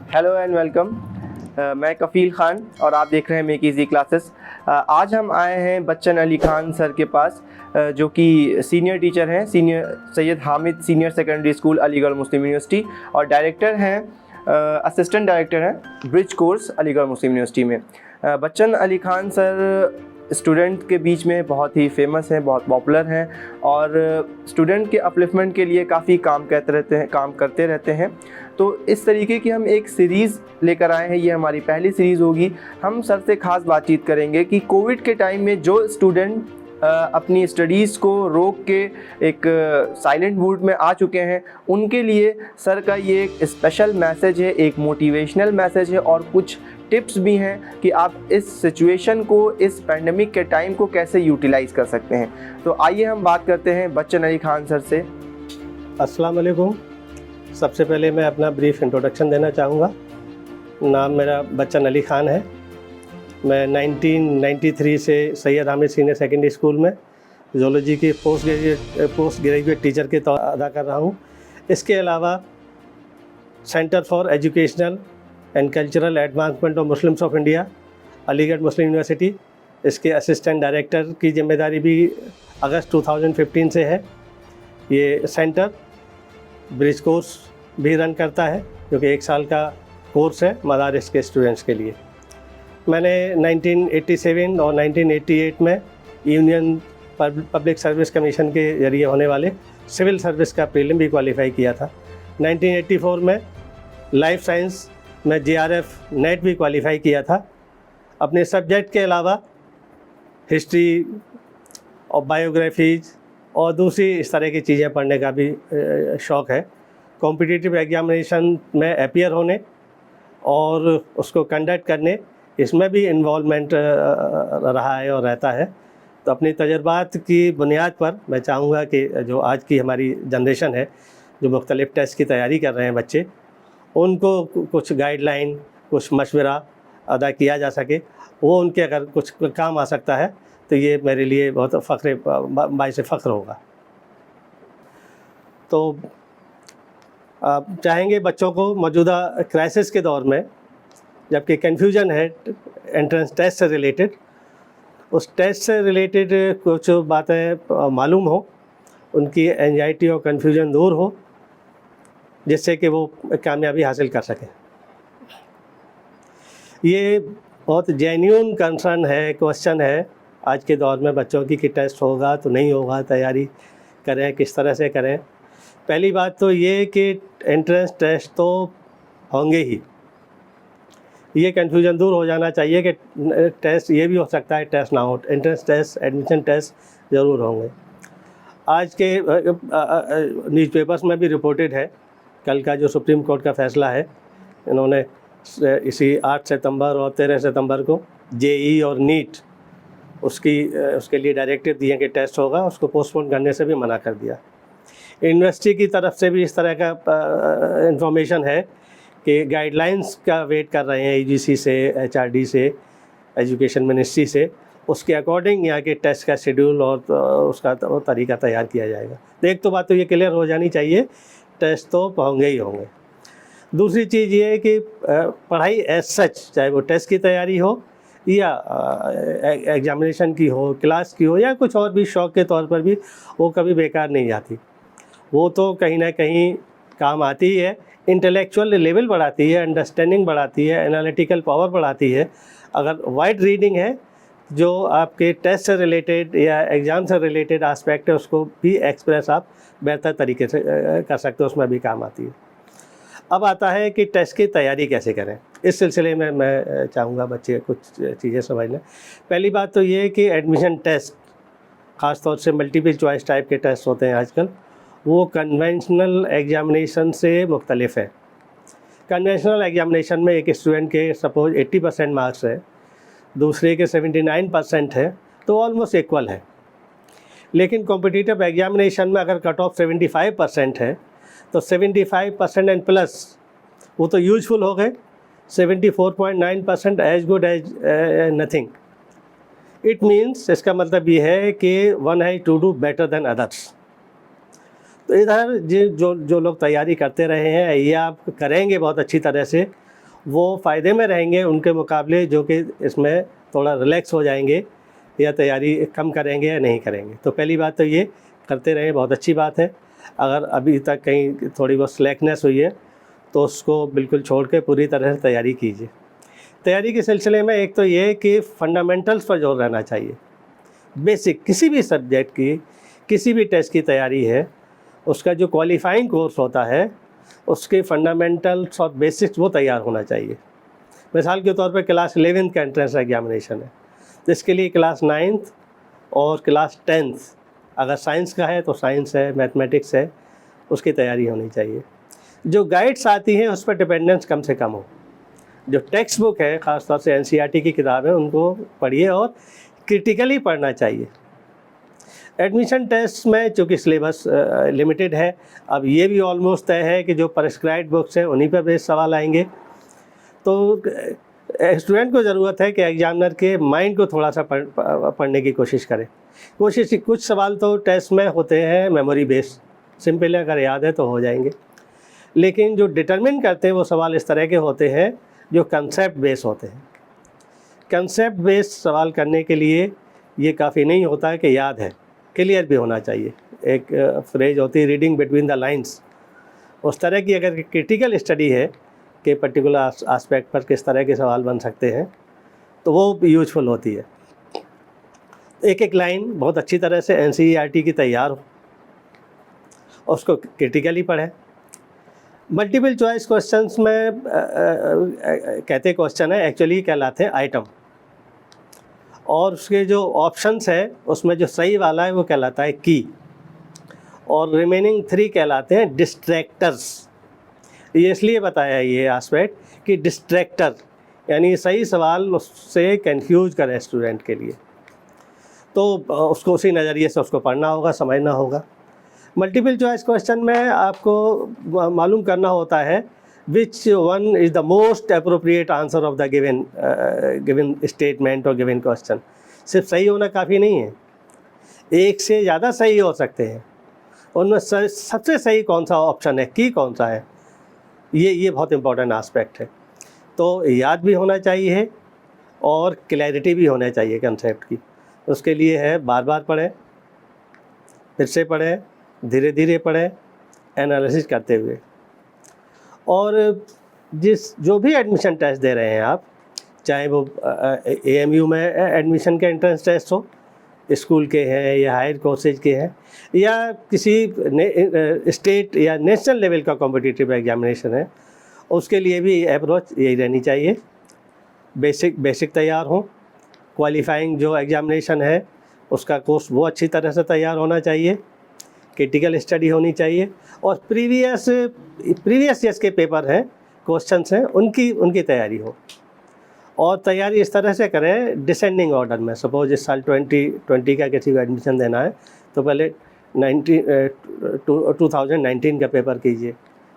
Hello and welcome. मैं कफ़ील ख़ान और आप देख रहे हैं मेक इज़ी क्लासेस। आज हम आए हैं बच्चन अली खान सर के पास, जो कि सीनियर टीचर हैं senior Syed Hamid senior secondary school Aligarh Muslim university और डायरेक्टर हैं, असिस्टेंट डायरेक्टर हैं bridge course Aligarh Muslim university में। बच्चन अली खान सर स्टूडेंट के बीच में बहुत ही फेमस हैं, बहुत पॉपुलर हैं और स्टूडेंट के अपलिफ्टमेंट के लिए काफ़ी काम करते रहते हैं। तो इस तरीके की हम एक सीरीज़ लेकर आए हैं, ये हमारी पहली सीरीज़ होगी। हम सर से ख़ास बातचीत करेंगे कि कोविड के टाइम में जो स्टूडेंट अपनी स्टडीज़ को रोक के एक साइलेंट मोड में आ चुके हैं, उनके लिए सर का ये एक स्पेशल मैसेज है, एक मोटिवेशनल मैसेज है और कुछ टिप्स भी हैं कि आप इस सिचुएशन को, इस पैंडमिक के टाइम को कैसे यूटिलाइज़ कर सकते हैं। तो आइए हम बात करते हैं बच्चन अली खान सर से। अस्सलाम वालेकुम। सबसे पहले मैं अपना ब्रीफ इंट्रोडक्शन देना चाहूँगा। नाम मेरा बच्चन अली ख़ान है। मैं 1993 से Syed Hamid senior secondary school में ज़ूलॉजी की पोस्ट ग्रेजुएट टीचर के तौर अदा कर रहा हूँ। इसके अलावा centre for educational and cultural advancement of Muslims of India Aligarh Muslim university, इसके असिस्टेंट डायरेक्टर की जिम्मेदारी भी अगस्त 2015 से है। ये सेंटर ब्रिज कोर्स भी रन करता है, जो कि 1 साल का कोर्स है मदारिस के स्टूडेंट्स के लिए। मैंने 1987 और 1988 में यूनियन पब्लिक सर्विस कमीशन के जरिए होने वाले सिविल सर्विस का प्रीलिम भी क्वालिफाई किया था। 1984 में लाइफ साइंस में JRF नेट भी क्वालिफाई किया था। अपने सब्जेक्ट के अलावा हिस्ट्री और बायोग्राफीज और दूसरी इस तरह की चीज़ें पढ़ने का भी शौक़ है। कॉम्पिटिटिव एग्जामिनेशन में अपीयर होने और उसको कंडक्ट करने, इसमें भी इन्वॉल्वमेंट रहा है और रहता है। तो अपनी तजर्बात की बुनियाद पर मैं चाहूँगा कि जो आज की हमारी जनरेशन है, जो मुख्तलिफ़ टेस्ट की तैयारी कर रहे हैं बच्चे, उनको कुछ गाइडलाइन, कुछ मशवरा अदा किया जा सके, वो उनके अगर कुछ काम आ सकता है तो ये मेरे लिए बहुत बाइस फ़ख्र होगा। तो आप चाहेंगे बच्चों को मौजूदा क्राइसिस के दौर में, जबकि कन्फ्यूजन है एंट्रेंस टेस्ट से रिलेटेड, उस टेस्ट से रिलेटेड कुछ बातें मालूम हो, उनकी एंजाइटी और कन्फ्यूजन दूर हो, जिससे कि वो कामयाबी हासिल कर सकें। ये बहुत जेन्युइन कंसर्न है, क्वेश्चन है आज के दौर में बच्चों की कि टेस्ट होगा तो नहीं होगा, तैयारी करें, किस तरह से करें। पहली बात तो ये कि एंट्रेंस टेस्ट तो होंगे ही, ये कन्फ्यूजन दूर हो जाना चाहिए कि टेस्ट ये भी हो सकता है टेस्ट ना हो। एंट्रेंस टेस्ट, एडमिशन टेस्ट ज़रूर होंगे। आज के न्यूज़पेपर्स में भी रिपोर्टेड है, कल का जो सुप्रीम कोर्ट का फ़ैसला है, इन्होंने इसी 8 सितंबर और 13 सितंबर को JEE और नीट उसके लिए डायरेक्टिव दिए कि टेस्ट होगा, उसको पोस्टपोन करने से भी मना कर दिया। यूनिवर्सिटी की तरफ से भी इस तरह का इंफॉर्मेशन है कि गाइडलाइंस का वेट कर रहे हैं EGC से, HRD से, एजुकेशन मिनिस्ट्री से, उसके अकॉर्डिंग यहाँ के टेस्ट का शेड्यूल और उसका तरीका तैयार किया जाएगा। तो एक तो बात तो ये क्लियर हो जानी चाहिए, टेस्ट तो होंगे ही होंगे। दूसरी चीज़ ये है कि पढ़ाई एज सच, चाहे वो टेस्ट की तैयारी हो या एग्जामिनेशन की हो, क्लास की हो या कुछ और भी शौक़ के तौर पर भी, वो कभी बेकार नहीं जाती। वो तो कहीं ना कहीं काम आती ही है, इंटेलेक्चुअल लेवल बढ़ाती है, अंडरस्टैंडिंग बढ़ाती है, एनालिटिकल पावर बढ़ाती है। अगर वाइड रीडिंग है, जो आपके टेस्ट से रिलेटेड या एग्ज़ाम से रिलेटेड एस्पेक्ट है, उसको भी एक्सप्रेस आप बेहतर तरीके से कर सकते हो, उसमें भी काम आती है। अब आता है कि टेस्ट की तैयारी कैसे करें। इस सिलसिले में मैं चाहूँगा बच्चे कुछ चीज़ें समझ लें। पहली बात तो ये है कि एडमिशन टेस्ट, ख़ास तौर से मल्टीपल चॉइस टाइप के टेस्ट होते हैं आजकल, वो कन्वेंशनल एग्जामिनेशन से मुख्तलिफ है। कन्वेंशनल एग्जामिनेशन में एक स्टूडेंट के सपोज 80% मार्क्स है, दूसरे के 79% है, तो ऑलमोस्ट इक्वल है। लेकिन कॉम्पिटिटिव एग्जामिनेशन में अगर कट ऑफ 75% है, तो 75% एंड प्लस वो तो यूजफुल हो गए, 74.9% as good as nothing. It means, इसका मतलब ये है कि one has to do better than others. तो इधर जो लोग तैयारी करते रहे हैं, ये आप करेंगे बहुत अच्छी तरह से, वो फ़ायदे में रहेंगे उनके मुकाबले जो कि इसमें थोड़ा रिलैक्स हो जाएंगे या तैयारी कम करेंगे या नहीं करेंगे। तो पहली बात तो ये करते रहें, बहुत अच्छी बात है। अगर अभी तक कहीं थोड़ी बहुत स्लैकनेस हुई है तो उसको बिल्कुल छोड़ के पूरी तरह से तैयारी कीजिए। तैयारी के सिलसिले में एक तो ये कि फंडामेंटल्स पर जोर रहना चाहिए। बेसिक किसी भी सब्जेक्ट की, किसी भी टेस्ट की तैयारी है, उसका जो क्वालिफाइंग कोर्स होता है उसके फंडामेंटल्स और बेसिक्स वो तैयार होना चाहिए। मिसाल के तौर पे क्लास 11th का एंट्रेंस एग्जामिनेशन है, तो इसके लिए क्लास 9th और क्लास 10th अगर साइंस का है तो साइंस है, मैथमेटिक्स है, उसकी तैयारी होनी चाहिए। जो गाइड्स आती हैं उस पर डिपेंडेंस कम से कम हो। जो टेक्स्ट बुक है, ख़ासतौर से NCERT की किताब है, उनको पढ़िए और क्रिटिकली पढ़ना चाहिए। एडमिशन टेस्ट में चूँकि सिलेबस लिमिटेड है, अब ये भी ऑलमोस्ट तय है कि जो प्रेस्क्राइब्ड बुक्स हैं उन्हीं पर बेस्ड सवाल आएंगे। तो स्टूडेंट को ज़रूरत है कि एग्जामिनर के माइंड को थोड़ा सा पढ़ने की कोशिश करें। कुछ सवाल तो टेस्ट में होते हैं मेमोरी बेस्ड, सिंपल अगर याद है तो हो जाएंगे, लेकिन जो डिटरमिन करते हैं वो सवाल इस तरह के होते हैं जो कंसेप्ट बेस्ड होते हैं। कंसेप्ट बेस्ड सवाल करने के लिए ये काफ़ी नहीं होता है कि याद है, क्लियर भी होना चाहिए। एक फ्रेज होती है रीडिंग बिटवीन द लाइंस, उस तरह की अगर क्रिटिकल स्टडी है कि पर्टिकुलर एस्पेक्ट पर किस तरह के सवाल बन सकते हैं तो वो यूजफुल होती है। एक एक लाइन बहुत अच्छी तरह से NCERT की तैयार हो, उसको क्रिटिकली पढ़ें। मल्टीपल चॉइस क्वेश्चंस में कहते क्वेश्चन है, एक्चुअली कहलाते हैं आइटम, और उसके जो ऑप्शंस है उसमें जो सही वाला है वो कहलाता है की, और रिमेनिंग 3 कहलाते हैं डिस्ट्रैक्टर्स। ये इसलिए बताया है ये एस्पेक्ट कि डिस्ट्रैक्टर यानी सही सवाल उससे कंफ्यूज करें स्टूडेंट के लिए, तो उसको उसी नज़रिए से उसको पढ़ना होगा, समझना होगा। मल्टीपल चॉइस क्वेश्चन में आपको मालूम करना होता है which one is the most appropriate answer of the given statement और गिवन क्वेश्चन। सिर्फ सही होना काफ़ी नहीं है, एक से ज़्यादा सही हो सकते हैं। उनमें सबसे सही कौन सा ऑप्शन है, की कौन सा है, ये बहुत इंपॉर्टेंट एस्पेक्ट है। तो याद भी होना चाहिए और क्लैरिटी भी होना चाहिए कंसेप्ट की। उसके लिए है बार बार पढ़ें, फिर से पढ़ें, धीरे धीरे पढ़ें, एनालिसिस करते हुए। और जो भी एडमिशन टेस्ट दे रहे हैं आप, चाहे वो AMU में एडमिशन के एंट्रेंस टेस्ट हो, स्कूल के हैं या हायर कोर्सेज के हैं, या किसी स्टेट या नेशनल लेवल का कॉम्पिटिटिव एग्जामिनेशन है, उसके लिए भी अप्रोच यही रहनी चाहिए। बेसिक तैयार हो, क्वालिफाइंग जो एग्जामिनेशन है उसका कोर्स वो अच्छी तरह से तैयार होना चाहिए, क्रिटिकल स्टडी होनी चाहिए, और प्रीवियस ईयर्स के पेपर हैं, क्वेश्चंस हैं, उनकी तैयारी हो। और तैयारी इस तरह से करें डिसेंडिंग ऑर्डर में। सपोज इस साल 2020 का किसी को एडमिशन देना है तो पहले 2019 का पेपर कीजिए,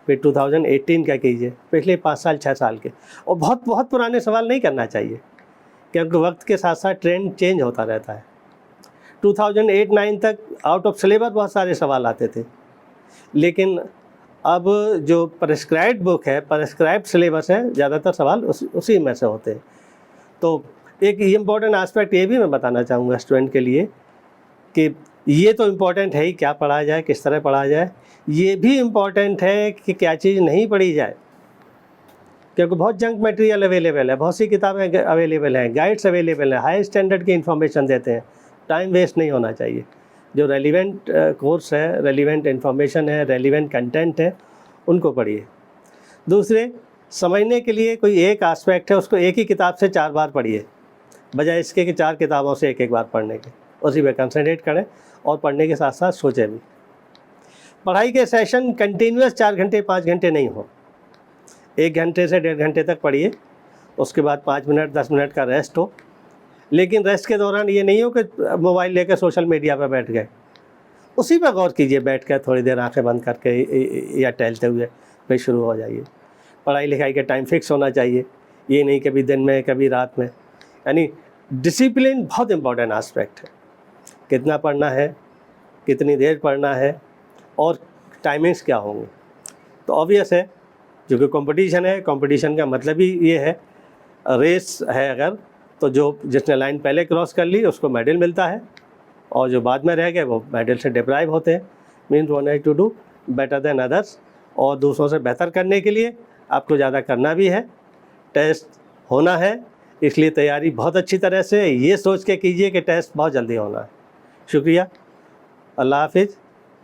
फिर 2018 का कीजिए, पिछले 5 साल 6 साल के। और बहुत पुराने सवाल नहीं करना चाहिए, क्योंकि वक्त के साथ साथ ट्रेंड चेंज होता रहता है। 2008-9 तक आउट ऑफ सिलेबस बहुत सारे सवाल आते थे, लेकिन अब जो प्रेस्क्राइब्ड बुक है, प्रेस्क्राइब्ड सिलेबस है, ज़्यादातर सवाल उसी में से होते हैं। तो एक इम्पॉर्टेंट एस्पेक्ट ये भी मैं बताना चाहूँगा स्टूडेंट के लिए कि ये तो इम्पॉर्टेंट है ही क्या पढ़ा जाए, किस तरह पढ़ा जाए, ये भी इम्पॉर्टेंट है कि क्या चीज़ नहीं पढ़ी जाए, क्योंकि बहुत जंक मटेरियल अवेलेबल है, बहुत सी किताबें अवेलेबल हैं, गाइड्स अवेलेबल हैं, हाई स्टैंडर्ड की इन्फॉर्मेशन देते हैं। टाइम वेस्ट नहीं होना चाहिए। जो रेलिवेंट कोर्स है, रेलिवेंट इन्फॉर्मेशन है, रेलिवेंट कंटेंट है, उनको पढ़िए। दूसरे, समझने के लिए कोई एक एस्पेक्ट है उसको एक ही किताब से 4 बार पढ़िए, बजाय इसके कि 4 किताबों से एक बार पढ़ने के। उसी पे कंसंट्रेट करें और पढ़ने के साथ साथ सोचें भी। पढ़ाई के सेशन कंटिन्यूस 4 घंटे 5 घंटे नहीं हो, 1 घंटे से 1.5 घंटे तक पढ़िए, उसके बाद 5 मिनट 10 मिनट का रेस्ट हो। लेकिन रेस्ट के दौरान ये नहीं हो कि मोबाइल लेकर सोशल मीडिया पर बैठ गए, उसी पर गौर कीजिए, बैठ कर थोड़ी देर आंखें बंद करके या टहलते हुए फिर शुरू हो जाइए। पढ़ाई लिखाई का टाइम फिक्स होना चाहिए, ये नहीं कभी दिन में कभी रात में। यानी डिसिप्लिन बहुत इम्पॉर्टेंट एस्पेक्ट है। कितना पढ़ना है, कितनी देर पढ़ना है, और टाइमिंग्स क्या होंगे। तो ऑब्वियस है जो कि कंपटीशन है, कंपटीशन का मतलब ही ये है, रेस है अगर, तो जो जिसने लाइन पहले क्रॉस कर ली उसको मेडल मिलता है, और जो बाद में रह गए वो मेडल से डिप्राइव होते हैं। Means one has to do better than others, और दूसरों से बेहतर करने के लिए आपको ज़्यादा करना भी है, टेस्ट होना है, इसलिए तैयारी बहुत अच्छी तरह से ये सोच के कीजिए कि टेस्ट बहुत जल्दी होना है। शुक्रिया, अल्लाह हाफिज़,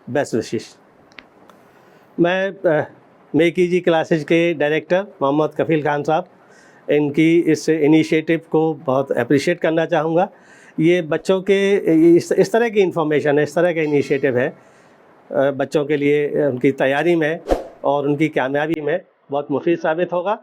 बेस्ट विशेस। मैं मेक इजी क्लासेज के डायरेक्टर मोहम्मद कफ़ील खान साहब, इनकी इस इनिशिएटिव को बहुत अप्रिशिएट करना चाहूँगा। ये बच्चों के इस तरह की इन्फॉर्मेशन है, इस तरह का इनिशिएटिव है, बच्चों के लिए उनकी तैयारी में और उनकी कामयाबी में बहुत मुफीद साबित होगा।